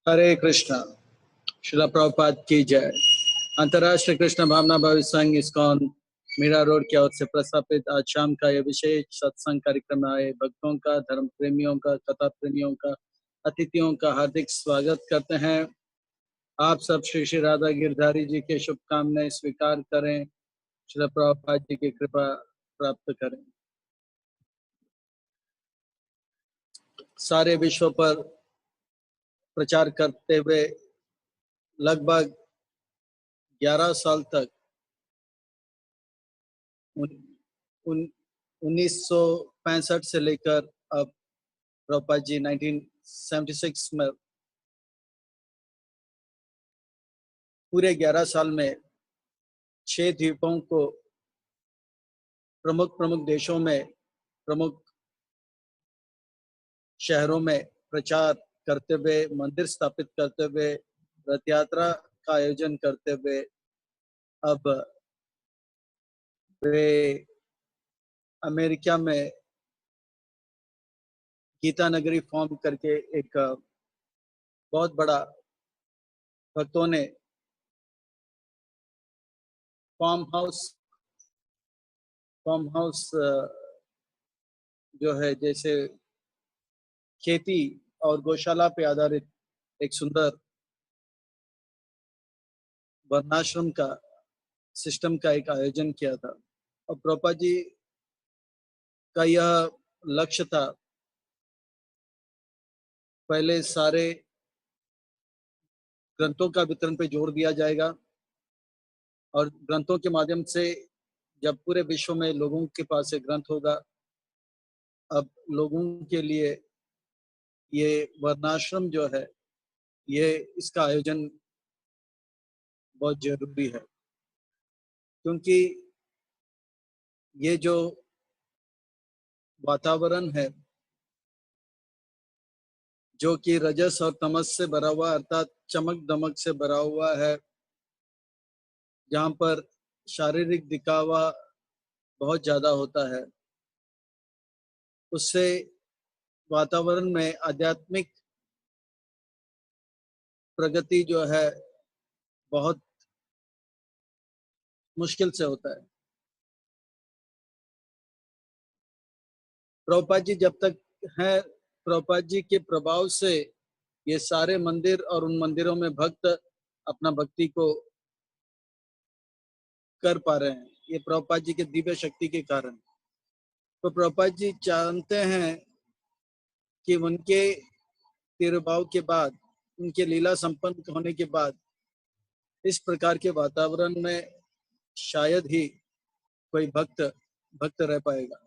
हरे कृष्णा। श्रील प्रभुपाद की जय। अंतर्राष्ट्रीय कृष्ण भावना भविष्य संघ इस्कॉन मीरा रोड की ओर से प्रस्थापित आज शाम का यह विशेष सत्संग कार्यक्रम आए भक्तों का, धर्म प्रेमियों का, कथा प्रेमियों का, अतिथियों का हार्दिक स्वागत करते हैं। आप सब श्री श्री राधा गिरधारी जी के शुभकामनाएं स्वीकार करें, श्रील प्रभुपाद जी की कृपा प्राप्त करें। सारे विश्व पर प्रचार करते हुए लगभग 11 साल तक 1965 से लेकर अब प्रभुपाद जी 1976 में पूरे 11 साल में 6 द्वीपों को प्रमुख प्रमुख देशों में, प्रमुख शहरों में प्रचार करते हुए, मंदिर स्थापित करते हुए, रथ यात्रा का आयोजन करते हुए अब वे अमेरिका में गीता नगरी फॉर्म करके एक बहुत बड़ा भक्तों ने फार्म हाउस जो है जैसे खेती और गौशाला पे आधारित एक सुंदर वर्णाश्रम का सिस्टम का एक आयोजन किया था। और प्रभुपाद जी का यह लक्ष्य था, पहले सारे ग्रंथों का वितरण पे जोर दिया जाएगा और ग्रंथों के माध्यम से जब पूरे विश्व में लोगों के पास एक ग्रंथ होगा, अब लोगों के लिए ये वर्णाश्रम जो है ये इसका आयोजन बहुत जरूरी है, क्योंकि ये जो वातावरण है जो कि रजस और तमस से भरा हुआ अर्थात चमक दमक से भरा हुआ है, जहाँ पर शारीरिक दिखावा बहुत ज्यादा होता है, उससे वातावरण में आध्यात्मिक प्रगति जो है बहुत मुश्किल से होता है। प्रभुपाद जी जब तक हैं, प्रभुपाद जी के प्रभाव से ये सारे मंदिर और उन मंदिरों में भक्त अपना भक्ति को कर पा रहे हैं, ये प्रभुपाद जी के दिव्य शक्ति के कारण। तो प्रभुपाद जी जानते हैं कि उनके तिरुभाव के बाद, उनके लीला संपन्न होने के बाद इस प्रकार के वातावरण में शायद ही कोई भक्त भक्त रह पाएगा।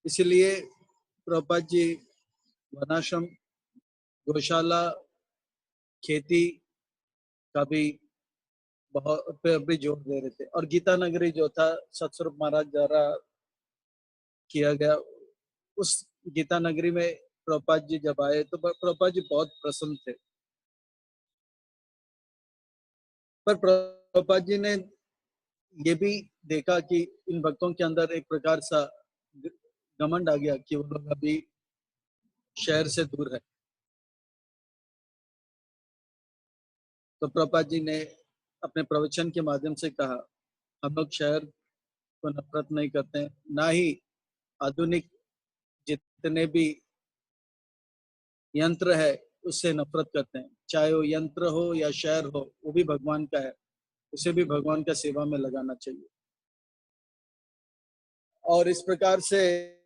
इसलिए प्रभुपाद जी वर्णाश्रम, गौशाला, खेती का भी बहुत पे भी जोर दे रहे थे। और गीता नगरी जो था सतस्वरूप महाराज द्वारा किया गया, उस गीता नगरी में प्रभुपाद जी जब आए तो प्रभुपाद जी बहुत प्रसन्न थे। पर प्रभुपाद जी ने ये भी देखा कि इन भक्तों के अंदर एक प्रकार सा घमंड आ गया कि वो लोग अभी शहर से दूर है। तो प्रभुपाद जी ने अपने प्रवचन के माध्यम से कहा, हम लोग शहर को नफरत नहीं करते, ना ही आधुनिक जितने भी यंत्र है उससे नफरत करते हैं। चाहे वो यंत्र हो या शहर हो, वो भी भगवान का है, उसे भी भगवान का सेवा में लगाना चाहिए। और इस प्रकार से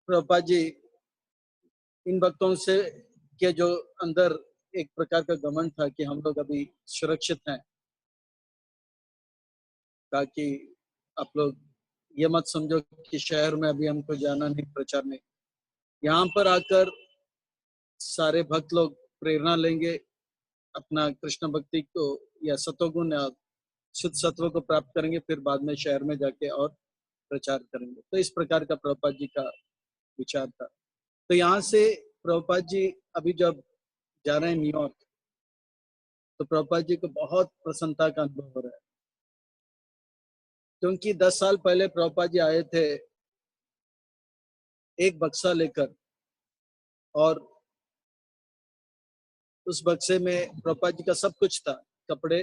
प्रभुपाद जी इन भक्तों से के जो अंदर एक प्रकार का घमंड था कि हम लोग अभी सुरक्षित हैं, ताकि आप लोग ये मत समझो कि शहर में अभी हमको जाना नहीं, प्रचार नहीं। यहाँ पर आकर सारे भक्त लोग प्रेरणा लेंगे, अपना कृष्ण भक्ति को या सतोगुण या शुद्ध सत्व को प्राप्त करेंगे, फिर बाद में शहर में जाके और प्रचार करेंगे। तो इस प्रकार का प्रभुपाद जी का विचार था। तो यहाँ से प्रभुपाद जी अभी जब जा रहे हैं न्यूयॉर्क, तो प्रभुपाद जी को बहुत प्रसन्नता का अनुभव हो रहा है, क्योंकि 10 साल पहले प्रभुपाद जी आए थे एक बक्सा लेकर, और उस बक्से में प्रभुपाद जी का सब कुछ था, कपड़े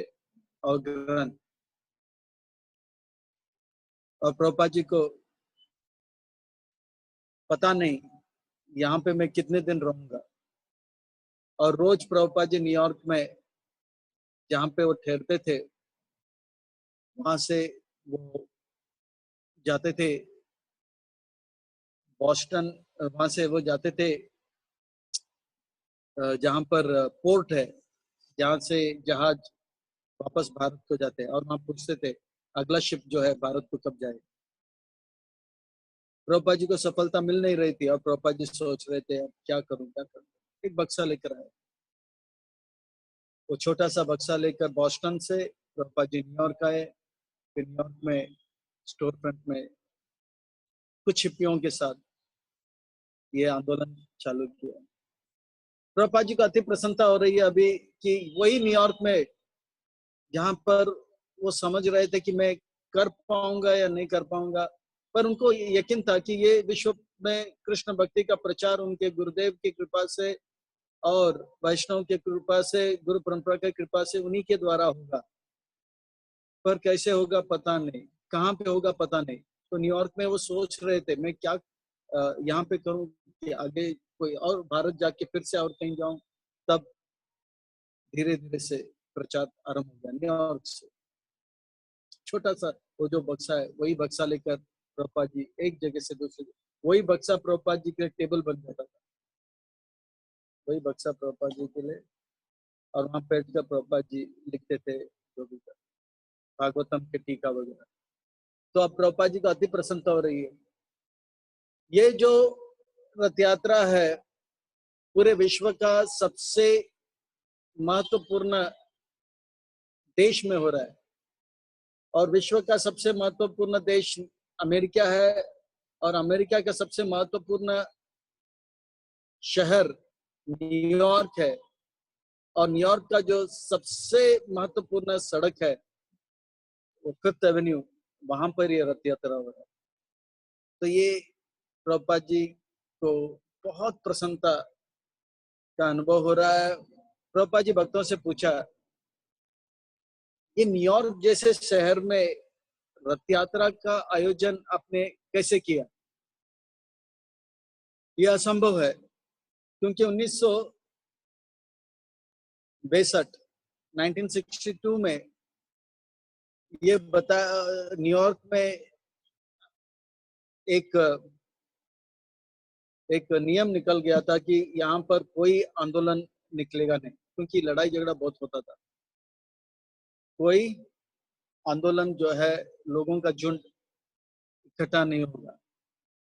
और ग्रंथ। और प्रभुपाद जी को पता नहीं यहाँ पे मैं कितने दिन रहूंगा। और रोज प्रभुपाद जी न्यूयॉर्क में जहाँ पे वो ठहरते थे, वहां से वो जाते थे बॉस्टन। वहां से वो जाते थे जहाँ पर पोर्ट है, जहाँ से जहाज वापस भारत को जाते हैं, और वहां पूछते थे अगला शिप जो है भारत को कब जाए। प्रभुपाद जी को सफलता मिल नहीं रही थी और प्रभुपाद जी सोच रहे थे अब क्या करूं क्या करूं। एक बक्सा लेकर आए, वो छोटा सा बक्सा लेकर बॉस्टन से प्रभुपाद जी न्यूयॉर्क आए। फिर न्यूयॉर्क में स्टोर फ्रंट में कुछ शिपियों के साथ ये आंदोलन चालू किया। प्रभुपाद जी को अति प्रसन्नता हो रही है अभी कि वही न्यूयॉर्क में जहां पर वो समझ रहे थे कि मैं कर पाऊंगा या नहीं कर पाऊंगा, पर उनको यकीन था कि ये विश्व में कृष्ण भक्ति का प्रचार उनके गुरुदेव की कृपा से और वैष्णव की कृपा से, गुरु परंपरा की कृपा से उन्हीं के द्वारा होगा। पर कैसे होगा पता नहीं, कहाँ पे होगा पता नहीं। तो न्यूयॉर्क में वो सोच रहे थे मैं क्या यहाँ पे करूं कि आगे कोई और भारत जाके फिर से और कहीं जाऊं। तब धीरे धीरे से प्रचार आरंभ हो गया न्यूयॉर्क से। छोटा सा वो जो बक्सा है, वही बक्सा लेकर प्रभुपाद जी एक जगह से दूसरी जगह, वही बक्सा प्रभुपाद जी के लिए टेबल बन जाता था, वही बक्सा प्रभुपाद जी के लिए। और वहां बैठ कर प्रभुपाद जी लिखते थे जो भी था, भागवतम के टीका वगैरह। तो अब प्रभुपाद जी को अति प्रसन्नता हो रही है। ये जो रथ यात्रा है पूरे विश्व का सबसे महत्वपूर्ण देश में हो रहा है, और विश्व का सबसे महत्वपूर्ण देश अमेरिका है, और अमेरिका का सबसे महत्वपूर्ण शहर न्यूयॉर्क है, और न्यूयॉर्क का जो सबसे महत्वपूर्ण सड़क है वो फिफ्थ एवेन्यू, वहां पर ये रथ यात्रा हो रहा है। तो ये प्रभुपाद जी को बहुत प्रसन्नता का अनुभव हो रहा है। प्रभुपाद जी भक्तों से पूछा, ये न्यूयॉर्क जैसे शहर में रथ यात्रा का आयोजन आपने कैसे किया? यह असंभव है, क्योंकि 1962 1962 में ये बता न्यूयॉर्क में एक एक नियम निकल गया था कि यहाँ पर कोई आंदोलन निकलेगा नहीं, क्योंकि लड़ाई झगड़ा बहुत होता था। कोई आंदोलन जो है, लोगों का झुंड इकट्ठा नहीं होगा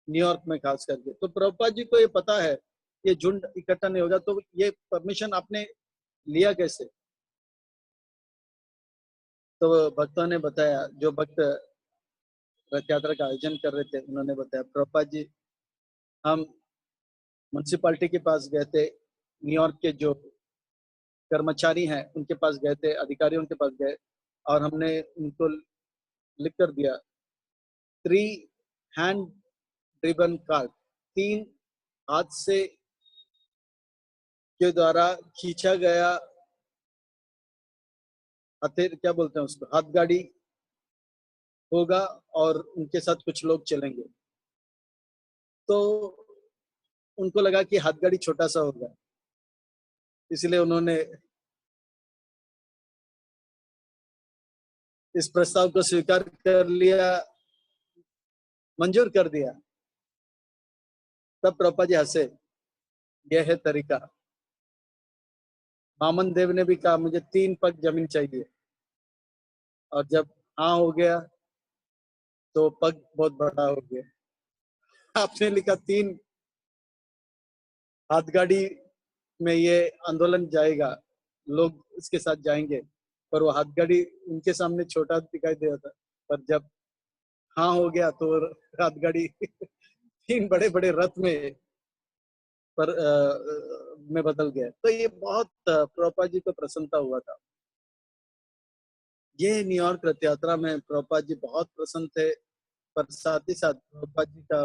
न्यूयॉर्क में खास करके। तो प्रभुपाद जी को ये पता है ये झुंड इकट्ठा नहीं होगा, तो ये परमिशन आपने लिया कैसे? तो भक्तों ने बताया, जो भक्त रथ यात्रा का आयोजन कर रहे थे उन्होंने बताया, प्रभुपाद जी हम म्युनिसिपालिटी के पास गए थे, न्यूयॉर्क के जो कर्मचारी हैं उनके पास गए थे, अधिकारियों के पास गए, और हमने उनको लिख कर दिया 3 हैंड ड्रिवन कार्ट, 3 हाथ से के द्वारा खींचा गया हथेर, क्या बोलते हैं उसको, हाथ गाड़ी होगा, और उनके साथ कुछ लोग चलेंगे। तो उनको लगा कि हाथ गाड़ी छोटा सा होगा, इसलिए उन्होंने इस प्रस्ताव को स्वीकार कर लिया, मंजूर कर दिया। तब प्रभुपाद जी हंसे, यह है तरीका। वामन देव ने भी कहा मुझे 3 पग जमीन चाहिए, और जब हाँ हो गया तो पग बहुत बड़ा हो गया। आपने लिखा 3 हाथ गाड़ी में ये आंदोलन जाएगा, लोग इसके साथ जाएंगे, पर वो हाथ गाड़ी उनके सामने छोटा दिखाई दे रहा था। पर जब हाँ हो गया तो हाथ गाड़ी 3 बड़े बड़े रथ में में बदल गया। तो ये बहुत प्रभुपाद जी को प्रसन्नता हुआ था। ये न्यूयॉर्क रथ यात्रा में प्रभुपाद जी बहुत प्रसन्न थे। पर साथ ही साथ प्रभुपाद जी का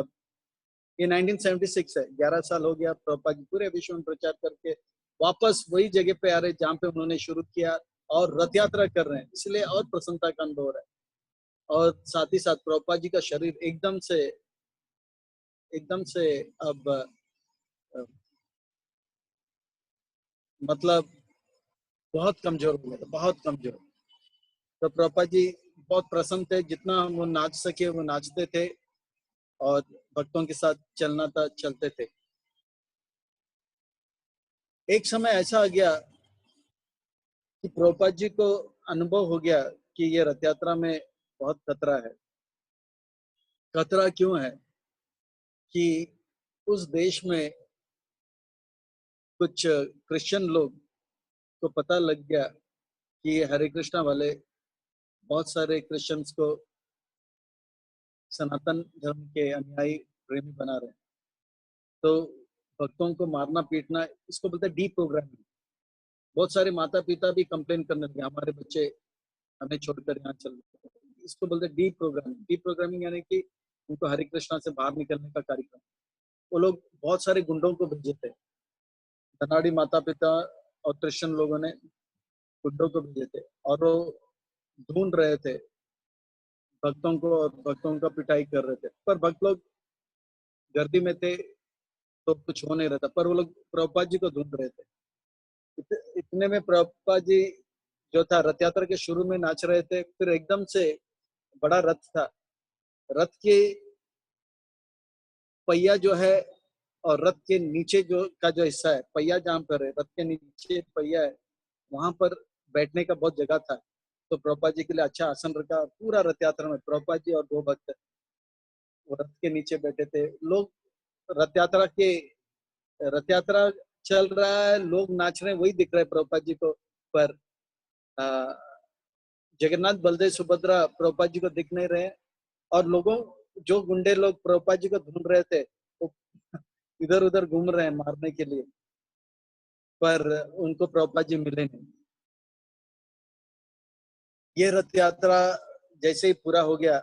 ये 1976 है, 11 साल हो गया प्रभुपाद जी पूरे विश्व में प्रचार करके वापस वही जगह पे आ रहे जहाँ पे उन्होंने शुरू किया और रथ यात्रा कर रहे हैं, इसलिए और प्रसन्नता का अनुभव हो रहा है। और साथ ही साथ प्रभुपाद जी का शरीर एकदम से अब अ, मतलब बहुत कमजोर हो गया था, बहुत कमजोर। तो प्रभुपाद जी बहुत प्रसन्न थे, जितना वो नाच सके वो नाचते थे और भक्तों के साथ चलना था चलते थे। एक समय ऐसा आ गया कि प्रभुपाद जी को अनुभव हो गया कि ये रथ यात्रा में बहुत खतरा है। खतरा क्यों है कि उस देश में कुछ क्रिश्चियन लोग को पता लग गया कि ये हरे कृष्णा वाले बहुत सारे क्रिश्चियंस को सनातन धर्म के अनुयायी प्रेमी बना रहे हैं। तो भक्तों को मारना पीटना, इसको बोलते हैं डी प्रोग्रामिंग। बहुत सारे माता पिता भी कंप्लेन करने लगे, हमारे बच्चे हमें छोड़कर यहाँ चल रहे हैं। इसको बोलते हैं डी प्रोग्रामिंग। डी प्रोग्रामिंग यानी कि उनको हरे कृष्णा से बाहर निकलने का कार्यक्रम। वो लोग बहुत सारे गुंडों को भेजे थे, धनाड़ी माता पिता और क्रिश्चियन लोगों ने गुंडों को भेजे थे और वो ढूंढ रहे थे भक्तों को और भक्तों का पिटाई कर रहे थे। पर भक्त लोग गर्दी में थे तो कुछ हो नहीं रहा था, पर वो लोग प्रभुपाद जी को ढूंढ रहे थे। इतने में प्रभुपाद जी जो था रथ यात्रा के शुरू में नाच रहे थे, फिर एकदम से बड़ा रथ था, रथ के पहिया जो है और रथ के नीचे जो हिस्सा है, पहिया जहाँ पर है, रथ के नीचे पहिया है, वहां पर बैठने का बहुत जगह था। तो प्रभुपाद जी के लिए अच्छा आसन रखा। पूरा रथ यात्रा में प्रभुपाद जी और दो भक्त वो रथ के नीचे बैठे थे। लोग रथ यात्रा के रथ यात्रा चल रहा है, लोग नाच रहे हैं, वही दिख रहा है प्रभुपाद जी को। पर अ, जगन्नाथ बलदेव सुभद्रा प्रभुपाद जी को दिख नहीं रहे। और लोगों जो गुंडे लोग प्रभुपाद जी को ढूंढ रहे थे वो इधर उधर घूम रहे हैं मारने के लिए, पर उनको प्रभुपाद जी मिले नहीं। ये रथ यात्रा जैसे ही पूरा हो गया,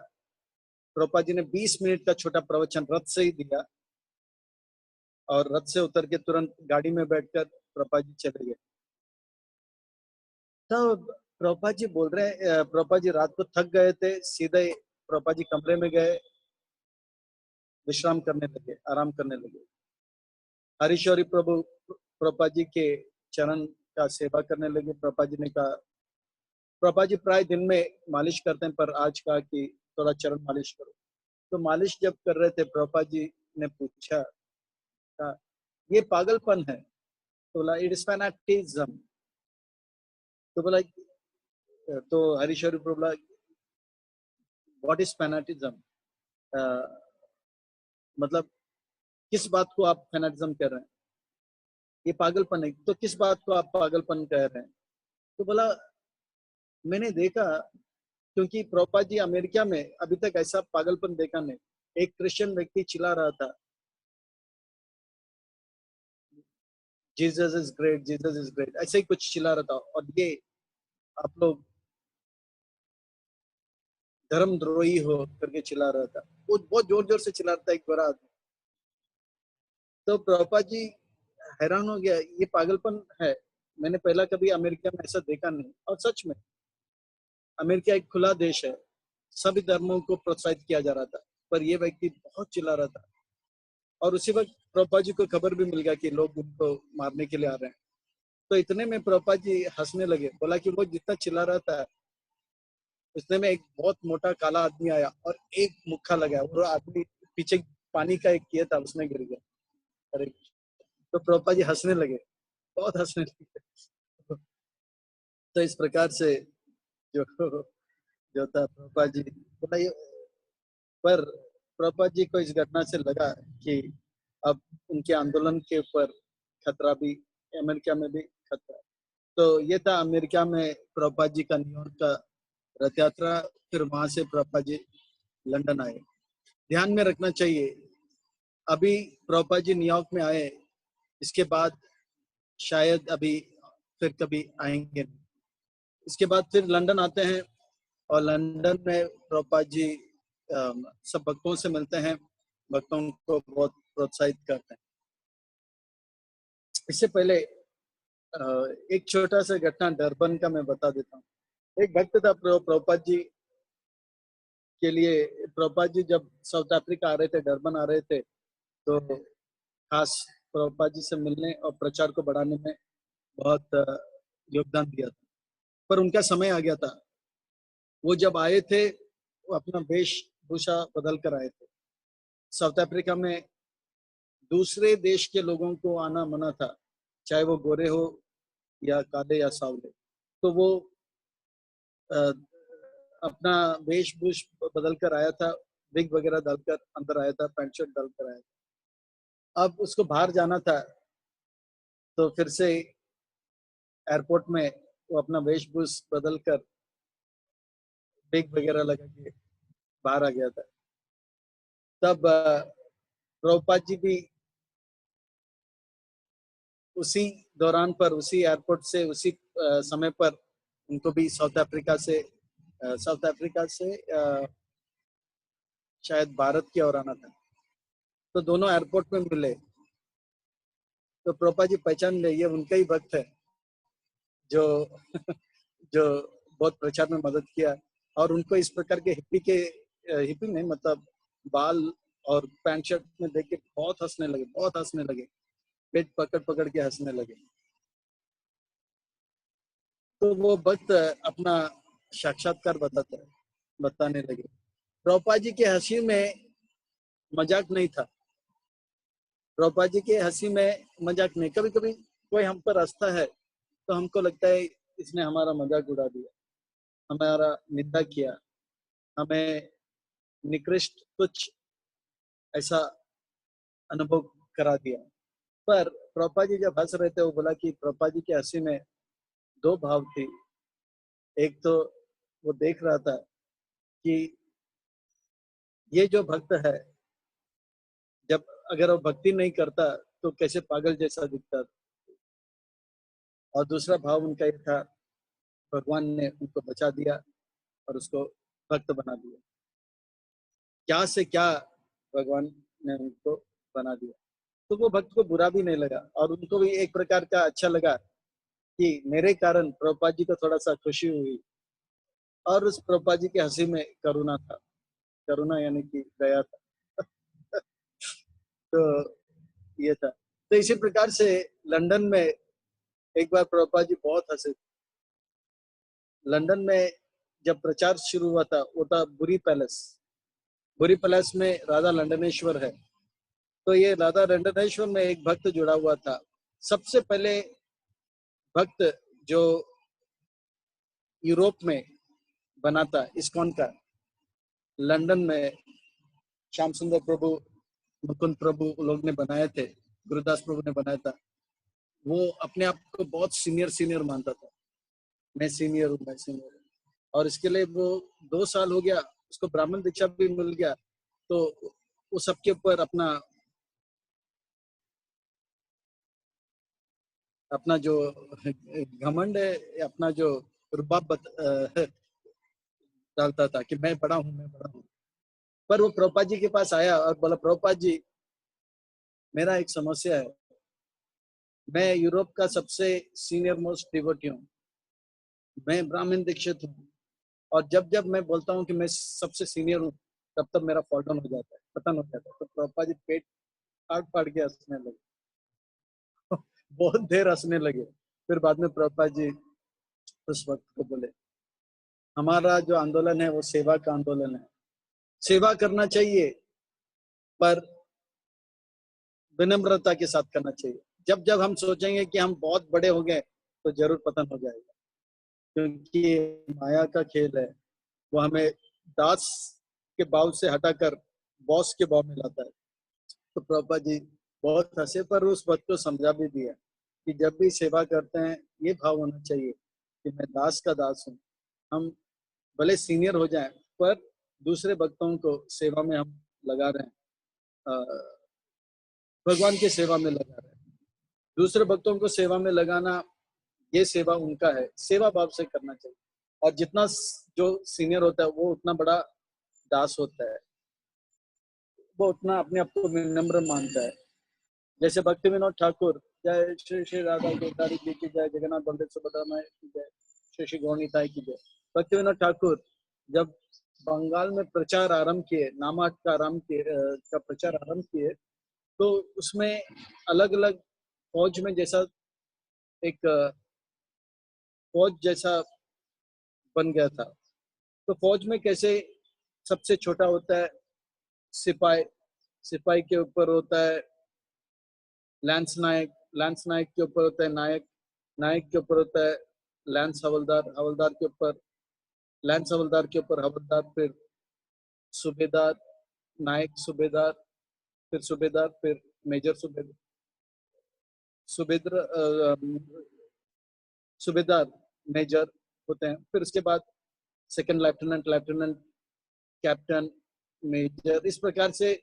प्रभुपाद जी ने 20 मिनट का छोटा प्रवचन रथ से ही दिया और रथ से उतर के तुरंत गाड़ी में बैठकर प्रभुपाद जी चले गए। तो प्रभुपाद जी बोल रहे हैं, प्रभुपाद जी रात को थक गए थे, सीधे प्रभुपाद जी कमरे में गए, विश्राम करने लगे, आराम करने लगे। हरीश्वरी प्रभु प्रभुपाद जी के चरण का सेवा करने लगे। प्रभुपाद जी ने कहा, प्रभुपाद जी प्राय दिन में मालिश करते हैं, पर आज कहा कि थोड़ा चरण मालिश करो। तो मालिश जब कर रहे थे, प्रभुपाद जी ने पूछा, कहा, ये पागलपन है? तो बोला इट इज फैनेटिज्म। तो बोला, तो हरीश्वरी प्रभु बोला, व्हाट इज फैनेटिज्म? मतलब किस बात को आप फैनेटिज्म कह रहे हैं? ये पागलपन है। तो किस बात को आप पागलपन कह रहे हैं? तो बोला, मैंने देखा, क्योंकि प्रभुपाद जी अमेरिका में अभी तक ऐसा पागलपन देखा नहीं। एक क्रिश्चियन व्यक्ति चिल्ला रहा था, Jesus is great, Jesus is great, ऐसे ही कुछ चिल्ला रहा था। और ये आप लोग धर्मद्रोही हो करके चिल्ला रहा था। वो बहुत जोर जोर से चिल्ला रहा था, एक बड़ा आदमी। तो प्रभुपाद जी हैरान हो गया, ये पागलपन है, मैंने पहला कभी अमेरिका में ऐसा देखा नहीं। और सच में अमेरिका एक खुला देश है, सभी धर्मों को प्रोत्साहित किया जा रहा था, पर ये व्यक्ति बहुत चिल्ला रहा था। और उसी वक्त प्रभुपाद जी को खबर भी मिल गया कि लोग उनको मारने के लिए आ रहे हैं। तो इतने में प्रभुपाद जी हंसने लगे, बोला कि वो जितना चिल्ला रहा था, उतने में एक बहुत मोटा काला आदमी आया और एक मुक्का लगाया, वो आदमी पीछे पानी का एक किया था, उसमें गिर गया। अरे, तो प्रभुपाद जी हंसने लगे, बहुत हंसने लगे। तो इस प्रकार से जो जो था प्रभुपाद जी बोला ये। पर प्रभुपाद जी को इस घटना से लगा कि अब उनके आंदोलन के ऊपर खतरा भी, अमेरिका में भी खतरा है। तो ये था अमेरिका में प्रभुपाद जी का न्यूयॉर्क का रथ यात्रा। फिर वहां से प्रभुपाद जी लंदन आए। ध्यान में रखना चाहिए, अभी प्रभुपाद जी न्यूयॉर्क में आए, इसके बाद शायद अभी फिर कभी आएंगे नहीं। इसके बाद फिर लंदन आते हैं और लंदन में प्रभुपाद जी सब भक्तों से मिलते हैं, भक्तों को बहुत प्रोत्साहित करते हैं। इससे पहले एक छोटा सा घटना डरबन का मैं बता देता हूँ। एक भक्त था प्रभुपाद जी के लिए। प्रभुपाद जी जब साउथ अफ्रीका आ रहे थे, डरबन आ रहे थे, तो खास प्रभुपाद जी से मिलने और प्रचार को बढ़ाने में बहुत योगदान दिया था। पर उनका समय आ गया था। वो जब आए थे, वो अपना वेशभूषा बदल कर आए थे। साउथ अफ्रीका में दूसरे देश के लोगों को आना मना था, चाहे वो गोरे हो या काले या सावले। तो वो अ, अपना वेशभूष बदल कर आया था, विग वगैरह डालकर अंदर आया था, पैंट शर्ट डालकर आया था। अब उसको बाहर जाना था, तो फिर से एयरपोर्ट में वो अपना वेशभूष बदल कर विग वगैरह लगा के बाहर आ गया था। तब प्रभुपाद जी भी उसी दौरान पर, उसी एयरपोर्ट से, उसी समय पर उनको भी साउथ अफ्रीका से शायद भारत की ओर आना था। तो दोनों एयरपोर्ट में मिले। तो प्रभुपाद जी पहचान ले, ये उनका ही भक्त है जो जो बहुत प्रचार में मदद किया। और उनको इस प्रकार के हिप्पी नहीं, मतलब बाल और पैंट शर्ट में देख के बहुत हंसने लगे, बहुत हंसने लगे, पेट पकड़ पकड़ के हंसने लगे। तो वो भक्त अपना साक्षात्कार बताने लगे। प्रभुपाद जी के हंसी में मजाक नहीं था। प्रभुपाद जी के हंसी में मजाक नहीं। कभी कभी कोई हम पर हंसता है तो हमको लगता है इसने हमारा मजाक उड़ा दिया, हमारा निंदा किया, हमें निकृष्ट कुछ ऐसा अनुभव करा दिया। पर प्रभुपाद जी जब हंस रहे थे, वो बोला कि प्रभुपाद जी की हंसी में दो भाव थी। एक तो वो देख रहा था कि ये जो भक्त है, जब अगर वो भक्ति नहीं करता तो कैसे पागल जैसा दिखता। और दूसरा भाव उनका ये था, भगवान ने उनको बचा दिया और उसको भक्त बना दिया। क्या से क्या भगवान ने उनको बना दिया। तो वो भक्त को बुरा भी नहीं लगा, और उनको भी एक प्रकार का अच्छा लगा कि मेरे कारण प्रभुपाद जी को थोड़ा सा खुशी हुई। और उस प्रभुपाद जी की हंसी में करुणा था, करुणा यानी कि दया था। तो ये था। तो इसी प्रकार से लंदन में एक बार प्रभुपाद जी बहुत हंसे। लंदन में जब प्रचार शुरू हुआ था, वो था बुरी पैलेस। बुरी पैलेस में राधा लंदनेश्वर है। तो ये राधा लंदनेश्वर में एक भक्त जुड़ा हुआ था। सबसे पहले भक्त जो यूरोप में बना था इस्कॉन का, लंदन में श्याम सुंदर प्रभु, मुकुंद प्रभु लोग ने बनाए थे, गुरुदास प्रभु ने बनाया था। वो अपने आप को बहुत सीनियर सीनियर मानता था, मैं सीनियर हूँ, मैं सीनियर हूँ। और इसके लिए वो 2 साल हो गया, उसको ब्राह्मण दीक्षा भी मिल गया। तो वो सबके ऊपर अपना अपना जो घमंड है, अपना जो रुबाब डालता था कि मैं बड़ा हूँ, मैं बड़ा हूँ। पर वो प्रभुपाद जी के पास आया और बोला, प्रभुपाद जी मेरा एक समस्या है, मैं यूरोप का सबसे सीनियर मोस्ट डिवोटी हूँ, मैं ब्राह्मण दीक्षित हूँ, और जब जब मैं बोलता हूँ कि मैं सबसे सीनियर हूँ, तब तब मेरा फॉल डाउन हो जाता है, पतन हो जाता है। तो प्रभुपाद जी पेट फाड़ फाड़ के हंसने लगे। बहुत देर हंसने लगे। फिर बाद में प्रभुपाद जी उस वक्त को बोले, हमारा जो आंदोलन है वो सेवा का आंदोलन है। सेवा करना चाहिए, पर विनम्रता के साथ करना चाहिए। जब जब हम सोचेंगे कि हम बहुत बड़े हो गए, तो जरूर पतन हो जाएगा, क्योंकि माया का खेल है। वो हमें दास के भाव से हटाकर बॉस के भाव में लाता है। तो प्रभुपाद जी बहुत हंसे, पर उस बात को समझा भी दिया कि जब भी सेवा करते हैं, ये भाव होना चाहिए कि मैं दास का दास हूँ। हम भले सीनियर हो जाएं, पर दूसरे भक्तों को सेवा में हम लगा रहे हैं, भगवान की सेवा में लगा रहे हैं। दूसरे भक्तों को सेवा में लगाना, ये सेवा उनका है, सेवा भाव से करना चाहिए। और जितना जो सीनियर होता है, वो उतना बड़ा दास होता है, वो उतना अपने आप को विनम्र मानता है। जैसे भक्ति विनोद ठाकुर जय श्री श्री राधा गोदारी जी की जय, जगन्नाथ बलदेव सुभद्रा की जय, श्री श्री गौरनीताई की जय। भक्तिविनोद ठाकुर जब बंगाल में प्रचार आरंभ किए, नामाट का का प्रचार आरंभ किए, तो उसमें अलग अलग फौज में जैसा एक फौज जैसा बन गया था। तो फौज में कैसे सबसे छोटा होता है सिपाही, सिपाही के ऊपर होता है लैंस नायक, लैंस नायक के ऊपर होता है नायक, नायक के ऊपर होता है लैंस हवलदार, हवलदार के ऊपर लैंस हवलदार के ऊपर हवलदार, फिर सूबेदार, नायक सूबेदार, फिर सूबेदार, फिर मेजर सूबेदार, सूबेदार सूबेदार मेजर होते हैं। फिर उसके बाद second lieutenant, lieutenant, captain, major, इस प्रकार से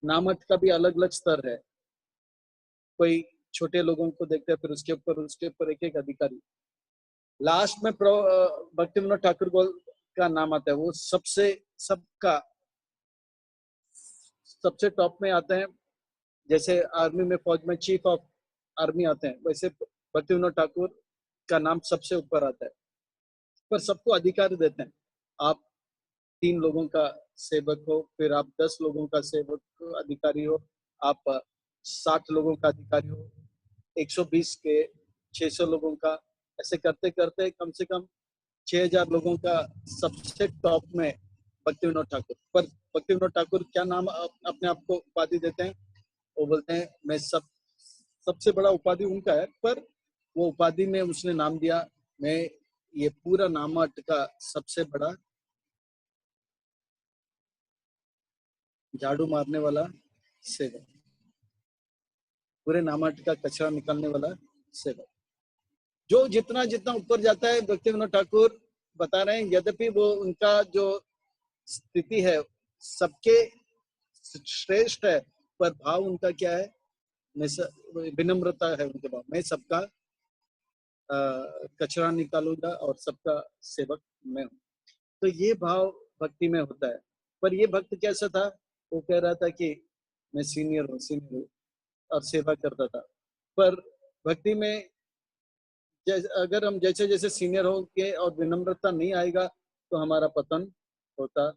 नामट का भी अलग अलग स्तर है। कोई छोटे लोगों को देखते हैं, फिर उसके ऊपर एक एक अधिकारी। लास्ट में भक्ति विनोद ठाकुर गोल का नाम आता है, वो सबसे टॉप में आते हैं। जैसे आर्मी में, फौज में चीफ ऑफ आर्मी आते हैं, वैसे भक्ति विनोद ठाकुर का नाम सबसे ऊपर आता है। पर सबको अधिकार देते हैं, आप 3 लोगों का सेवक हो, फिर आप 10 लोगों का सेवक अधिकारी हो, आप 60 लोगों का अधिकारी हो, 120 के 600 लोगों का, ऐसे करते करते कम से कम 6000 लोगों का सबसे टॉप में भक्ति विनोद ठाकुर। पर भक्ति विनोद ठाकुर क्या नाम अपने आप को उपाधि देते हैं? वो बोलते हैं मैं सबसे बड़ा उपाधि उनका है, पर वो उपाधि में उसने नाम दिया मैं ये पूरा नामाट का सबसे बड़ा झाड़ू मारने वाला सेवक, पूरे नामाट का कचरा निकालने वाला सेवक। जो जितना जितना ऊपर जाता है, भक्ति विनोद ठाकुर बता रहे हैं, यद्यपि वो उनका जो स्थिति है सबके श्रेष्ठ है, पर भाव उनका क्या है? विनम्रता है उनके भाव में, सबका कचरा निकालूंगा और सबका सेवक मैं हूँ। तो ये भाव भक्ति में होता है। पर ये भक्त कैसा था? वो कह रहा था कि मैं सीनियर हूँ और सेवा करता था। पर भक्ति में अगर हम जैसे जैसे सीनियर होंगे और विनम्रता नहीं आएगा, तो हमारा पतन होता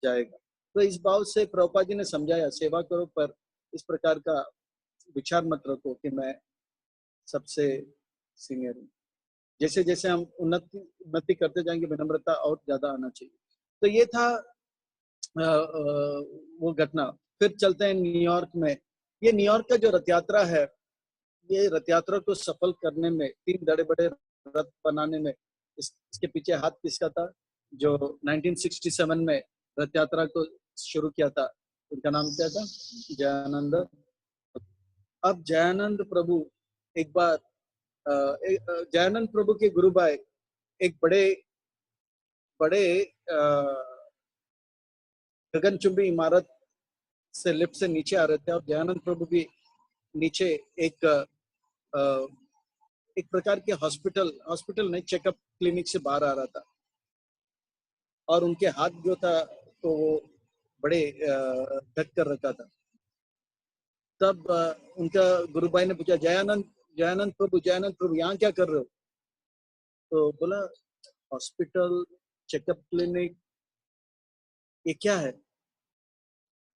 जाएगा। तो इस भाव से प्रभुपाद जी ने समझाया, सेवा करो पर इस प्रकार का विचार मत रखो कि मैं सबसे सीनियर हूँ। जैसे जैसे हम उन्नति करते जाएंगे, विनम्रता और ज्यादा आना चाहिए। तो ये था वो घटना। फिर चलते हैं न्यूयॉर्क में। ये न्यूयॉर्क का जो रथ यात्रा है, ये रथ यात्रा को सफल करने में, 3 बड़े बड़े रथ बनाने में इसके पीछे हाथ किसका था? जो 1967 में रथ यात्रा को शुरू किया था, उनका नाम क्या था? जयानंद। अब जयानंद प्रभु एक बार जयानंद प्रभु के गुरु भाई एक बड़े बड़े गगनचुंबी इमारत से लिफ्ट से नीचे आ रहे थे, और दयानंद प्रभु भी नीचे एक एक प्रकार के हॉस्पिटल नहीं, चेकअप क्लिनिक से बाहर आ रहा था, और उनके हाथ जो था तो वो बड़े ढक कर रखा था। तब उनका गुरु भाई ने पूछा, जयानंद प्रभु यहाँ क्या कर रहे हो? तो बोला हॉस्पिटल, चेकअप क्लिनिक, ये क्या है?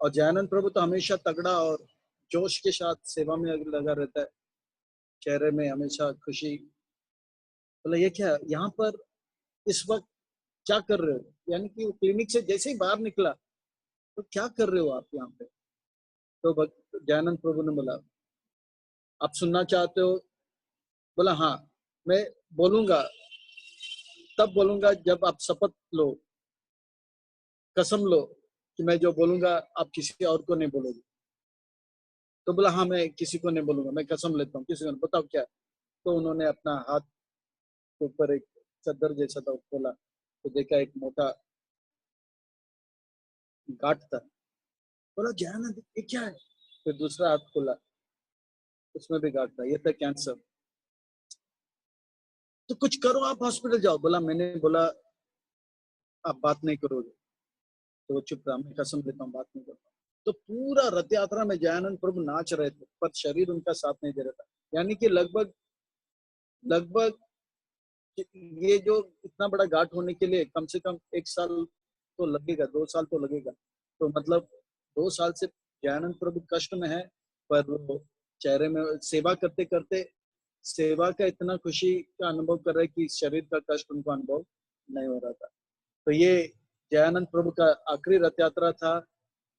और जयानंद प्रभु तो हमेशा तगड़ा और जोश के साथ सेवा में लगा रहता है, चेहरे में हमेशा खुशी। बोला ये क्या, यहाँ पर इस वक्त क्या कर रहे हो? यानी कि क्लिनिक से जैसे ही बाहर निकला, तो क्या कर रहे हो आप यहाँ पे? तो जयानंद प्रभु ने बोला, आप सुनना चाहते हो? बोला हाँ, मैं बोलूंगा, तब बोलूंगा जब आप शपथ लो, कसम लो कि मैं जो बोलूंगा आप किसी और को नहीं बोलोगे। तो बोला हाँ, मैं किसी को नहीं बोलूंगा, मैं कसम लेता हूँ, किसी को नहीं। बताओ क्या? तो उन्होंने अपना हाथ के ऊपर एक चादर जैसा था खोला, तो देखा एक मोटा गांठ था। बोला जयानंद ये क्या है? फिर दूसरा हाथ खोला, उसमें भी गांठ था, ये था कैंसर। तो कुछ करो, आप हॉस्पिटल जाओ। बोला मैंने बोला आप बात नहीं करोगे। तो वो चुप रहा, मैं कसम लेता हूँ बात नहीं करता। तो पूरा रथ यात्रा में जयानंद प्रभु नाच रहे थे, पर शरीर उनका साथ नहीं दे रहा था। यानी कि लगभग लगभग ये जो इतना बड़ा घाट होने के लिए कम से कम 1 साल तो लगेगा, 2 साल तो लगेगा। तो मतलब 2 साल से दयानंद प्रभु कष्ट में है, पर वो चेहरे में सेवा करते करते सेवा का इतना खुशी का अनुभव कर रहे कि शरीर का कष्ट उनको अनुभव नहीं हो रहा था। तो ये दयानंद प्रभु का आखिरी रथ यात्रा था।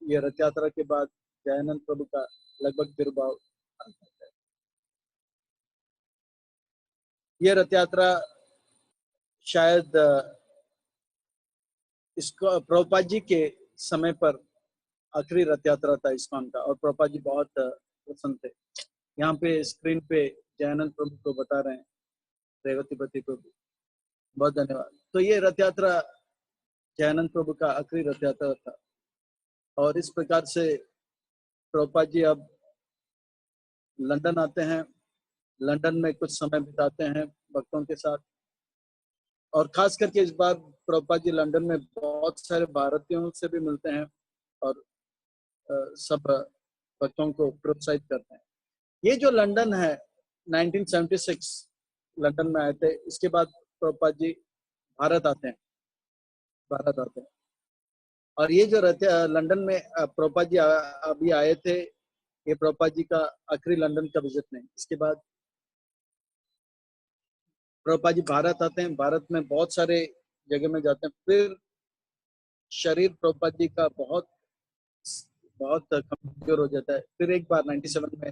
ये रथ यात्रा के बाद दयानंद प्रभु का लगभग तिरुभाव। ये रथ यात्रा शायद इसको प्रभुपाद जी के समय पर आखिरी रथ यात्रा था इस्कॉन का, और प्रभुपाद जी बहुत प्रसन्न थे। यहाँ पे स्क्रीन पे दयानंद प्रभु को बता रहे हैं, रेवतीपति प्रभु, बहुत धन्यवाद। तो ये रथ यात्रा दयानंद प्रभु का आखिरी रथ यात्रा था, और इस प्रकार से प्रभुपाद जी अब लंदन आते हैं, लंदन में कुछ समय बिताते हैं भक्तों के साथ। और खास करके इस बार प्रभुपाद जी लंदन में बहुत सारे भारतीयों से भी मिलते हैं और सब भक्तों को प्रोत्साहित करते हैं। ये जो लंदन है 1976 लंदन में आए थे, इसके बाद प्रभुपाद जी भारत आते हैं, भारत आते हैं। और ये जो रहते लंदन में प्रभुपाद जी अभी आए थे, ये प्रभुपाद जी का आखिरी लंदन का विजिट नहीं। इसके बाद प्रभुपाद जी भारत आते हैं, भारत में बहुत सारे जगह में जाते हैं। फिर शरीर प्रभुपाद जी का बहुत बहुत कमजोर हो जाता है। फिर एक बार 97 में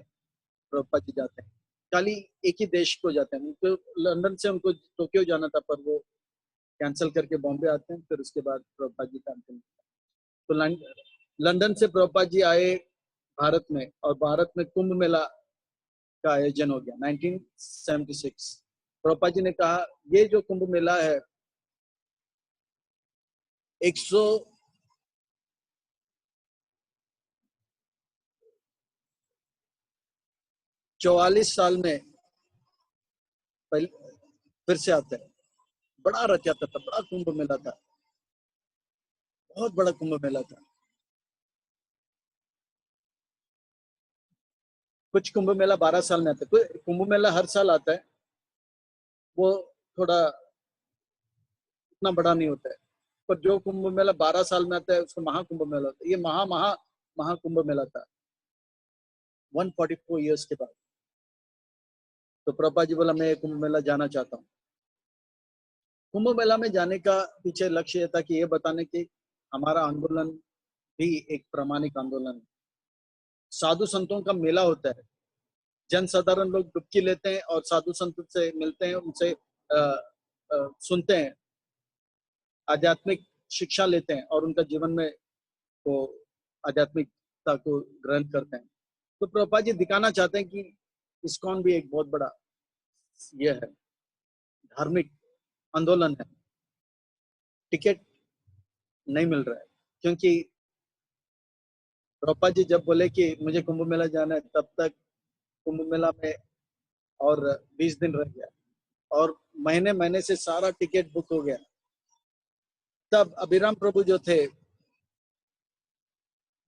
प्रभुपाद जी जाते हैं, खाली एक ही देश को जाते हैं। उनको लंदन से उनको टोक्यो जाना था, पर वो कैंसिल करके बॉम्बे आते हैं। फिर उसके बाद प्रभुपाद जी का अंतिम। तो लंदन से प्रभुपाद जी आए भारत में, और भारत में कुंभ मेला का आयोजन हो गया 1976। प्रभुपाद जी ने कहा ये जो कुंभ मेला है 144 साल में फिर से आता है। बड़ा रथ यात्रा था, बड़ा कुंभ मेला था, बहुत बड़ा कुंभ मेला था। कुछ कुंभ मेला 12 साल में आता है, कुंभ मेला हर साल आता है, वो थोड़ा इतना बड़ा नहीं होता है। पर जो कुंभ मेला 12 साल में आता है उसको महाकुंभ मेला होता है। ये महाकुंभ मेला था 144 ईयर्स के बाद। तो प्रभुपाद जी बोला मैं कुंभ मेला जाना चाहता हूँ। कुंभ मेला में जाने का पीछे लक्ष्य ये था कि ये बताने की हमारा आंदोलन भी एक प्रामाणिक आंदोलन, साधु संतों का मेला होता है। जन साधारण लोग डुबकी लेते हैं और साधु संत से मिलते हैं, उनसे सुनते हैं, आध्यात्मिक शिक्षा लेते हैं और उनका जीवन में वो आध्यात्मिकता को ग्रहण करते हैं। तो प्रभुपाद जी दिखाना चाहते हैं कि इस्कॉन भी एक बहुत बड़ा ये है, धार्मिक आंदोलन है। टिकट नहीं मिल रहा है, क्योंकि प्रभुपाद जी जब बोले कि मुझे कुंभ मेला जाना है, तब तक कुंभ मेला में और 20 दिन रह गया, और महीने महीने से सारा टिकट बुक हो गया। तब अभिराम प्रभु जो थे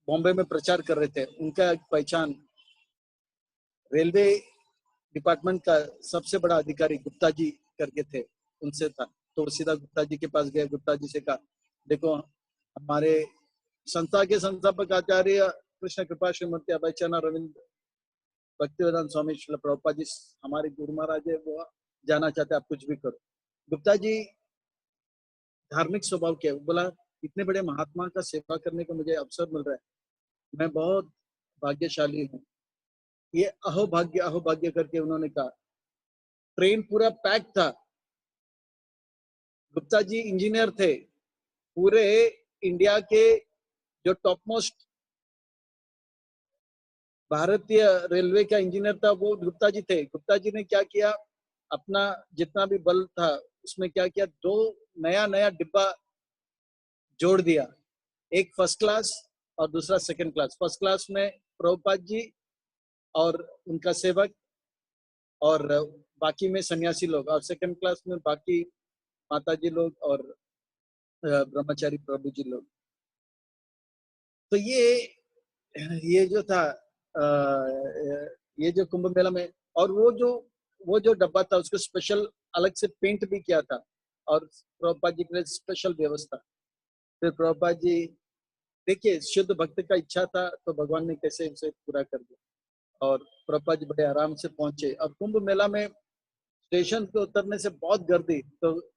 बॉम्बे में प्रचार कर रहे थे, उनका पहचान रेलवे डिपार्टमेंट का सबसे बड़ा अधिकारी गुप्ता जी करके थे, उनसे था। तो सीधा गुप्ता जी के पास गए, गुप्ता जी से कहा देखो हमारे संस्था के संस्थापक आचार्य कृष्ण कृपा श्रीमती अभय चरण रविंद्र भक्तिवेदांत स्वामी श्रील प्रभुपाद जी हमारे गुरु महाराज है, वो जाना चाहते, आप कुछ भी करो। गुप्ता जी धार्मिक स्वभाव के, बोला इतने बड़े महात्मा का सेवा करने को मुझे अवसर मिल रहा है, मैं बहुत भाग्यशाली हूँ। ये अहोभाग्य अहोभाग्य करके उन्होंने कहा। ट्रेन पूरा पैक था। गुप्ता जी इंजीनियर थे, पूरे इंडिया के जो टॉप मोस्ट भारतीय रेलवे का इंजीनियर था वो गुप्ता जी थे। गुप्ता जी ने क्या किया, अपना जितना भी बल था उसमें क्या किया, 2 नया नया डिब्बा जोड़ दिया, एक फर्स्ट क्लास और दूसरा सेकंड क्लास। फर्स्ट क्लास में प्रभुपाद जी और उनका सेवक और बाकी में सन्यासी लोग, और सेकंड क्लास में बाकी माता जी लोग और ब्रह्मचारी प्रभु जी लोग। तो ये जो था ये जो कुंभ मेला में, और वो जो डब्बा था उसको स्पेशल अलग से पेंट भी किया था और प्रभुपाद जी के लिए स्पेशल व्यवस्था। फिर प्रभुपाद जी देखिए शुद्ध भक्त का इच्छा था तो भगवान ने कैसे उसे पूरा कर दिया और प्रभुपाद जी बड़े आराम से पहुंचे। अब कुंभ मेला में स्टेशन पे उतरने से बहुत गर्दी, तो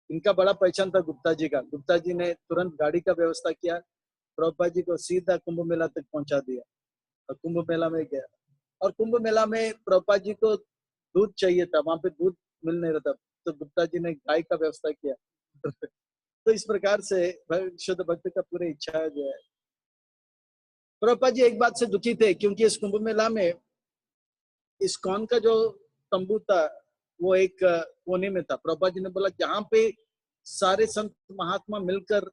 इनका बड़ा पहचान था गुप्ता जी का। गुप्ता जी ने तुरंत गाड़ी का व्यवस्था किया, प्रभुपाद जी को सीधा कुंभ मेला तक पहुंचा दिया और कुंभ मेला में गया। और कुंभ मेला में प्रभुपाद जी को दूध चाहिए था, वहां पे दूध मिल नहीं रहा था, तो गुप्ता जी ने गाय का व्यवस्था किया। तो इस प्रकार से शुद्ध भक्त का पूरी इच्छा जो है। प्रभुपाद जी एक बात से दुखी थे क्योंकि इस कुंभ मेला में इस्कॉन का जो तंबू था वो एक कोने में था। प्रभुपाद जी ने बोला जहाँ पे सारे संत महात्मा मिलकर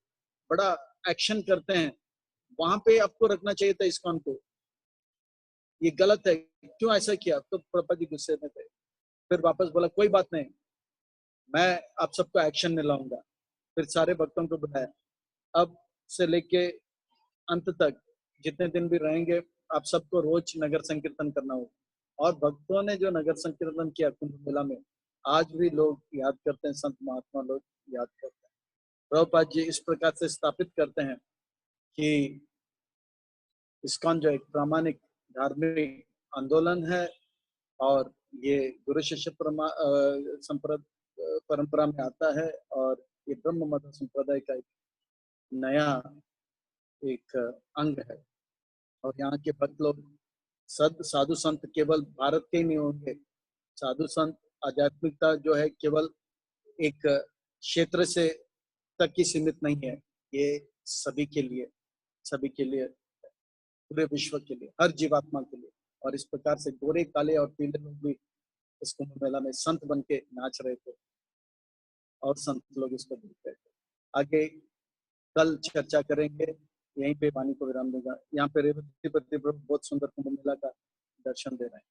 बड़ा एक्शन करते हैं वहां पे आपको रखना चाहिए था इस्कॉन को, ये गलत है, क्यों ऐसा किया? तो प्रभुपाद जी गुस्से में थे। फिर वापस बोला कोई बात नहीं, मैं आप सबको एक्शन में लाऊंगा। फिर सारे भक्तों को बुलाया, अब से लेके अंत तक जितने दिन भी रहेंगे आप सबको रोज नगर संकीर्तन करना होगा। और भक्तों ने जो नगर संकीर्तन किया कुंभ मेला में, आज भी लोग याद करते हैं, संत महात्मा लोग याद करते हैं। प्रभुपाद जी इस प्रकार से स्थापित करते हैं कि इस्कॉन जो एक प्रामाणिक धार्मिक आंदोलन है और ये गुरु शिष्य परंपरा में आता है और ये ब्रह्म मत संप्रदाय का एक नया एक अंग है। और यहाँ के भक्त लोग साधु संत केवल भारत के ही नहीं होंगे, साधु संत आध्यात्मिकता जो है केवल एक क्षेत्र से तक ही सीमित नहीं है, ये सभी के लिए पूरे विश्व के लिए, हर जीवात्मा के लिए। और इस प्रकार से गोरे काले और पीले लोग भी इस कुंभ मेला में संत बन के नाच रहे थे और संत लोग इसको देख रहे थे। आगे कल चर्चा करेंगे, यहीं पे वाणी को विराम दूंगा। यहाँ पे रेवतीपति प्रभु बहुत सुंदर कुंभ मेला का दर्शन दे रहे हैं।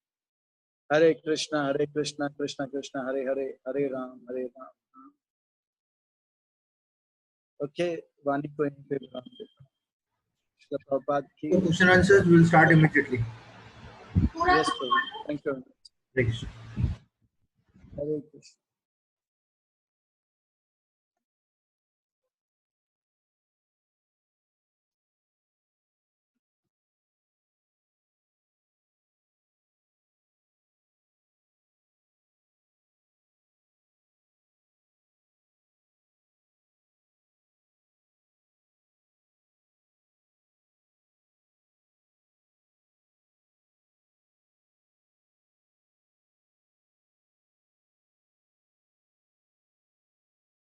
हरे कृष्णा कृष्णा कृष्णा हरे हरे, हरे राम। ओके, वाणी को यहीं पे विराम देता हूँ। प्रभुपाद की question answers will start immediately. Yes, Prabhu. Thank you very much. Thank you. Hare Krishna.